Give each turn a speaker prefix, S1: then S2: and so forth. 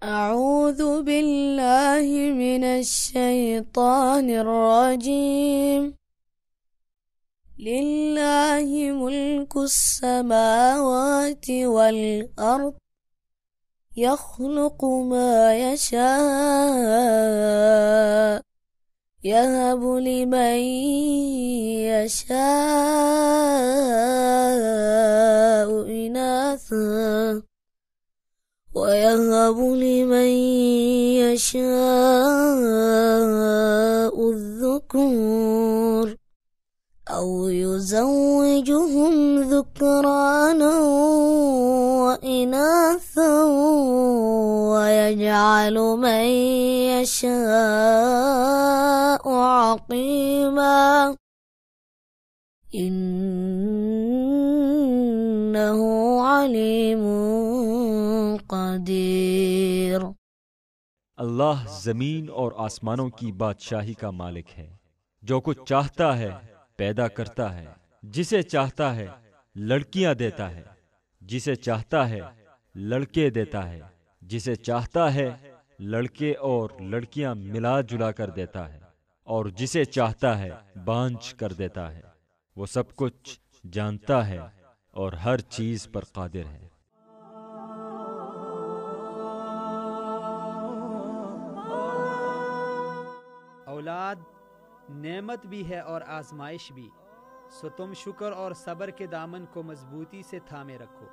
S1: أعوذ بالله من الشيطان الرجيم. لله ملك السماوات والأرض يخلق ما يشاء يهب لمن يشاء إناثا ويهب لمن يشاء الذكور أو يزوجهم ذكرانا وإناثا ويجعل من يشاء عقيما إنه عليم قدیر۔
S2: اللہ زمین اور آسمانوں کی بادشاہی کا مالک ہے، جو کچھ چاہتا ہے پیدا کرتا ہے، جسے چاہتا ہے لڑکیاں دیتا ہے، جسے چاہتا ہے لڑکے دیتا ہے، جسے چاہتا ہے لڑکے اور لڑکیاں ملا جلا کر دیتا ہے، اور جسے چاہتا ہے بانجھ کر دیتا ہے۔ وہ سب کچھ جانتا ہے اور ہر چیز پر قادر ہے۔
S3: اولاد نعمت بھی ہے اور آزمائش بھی، سو تم شکر اور صبر کے دامن کو مضبوطی سے تھامے رکھو۔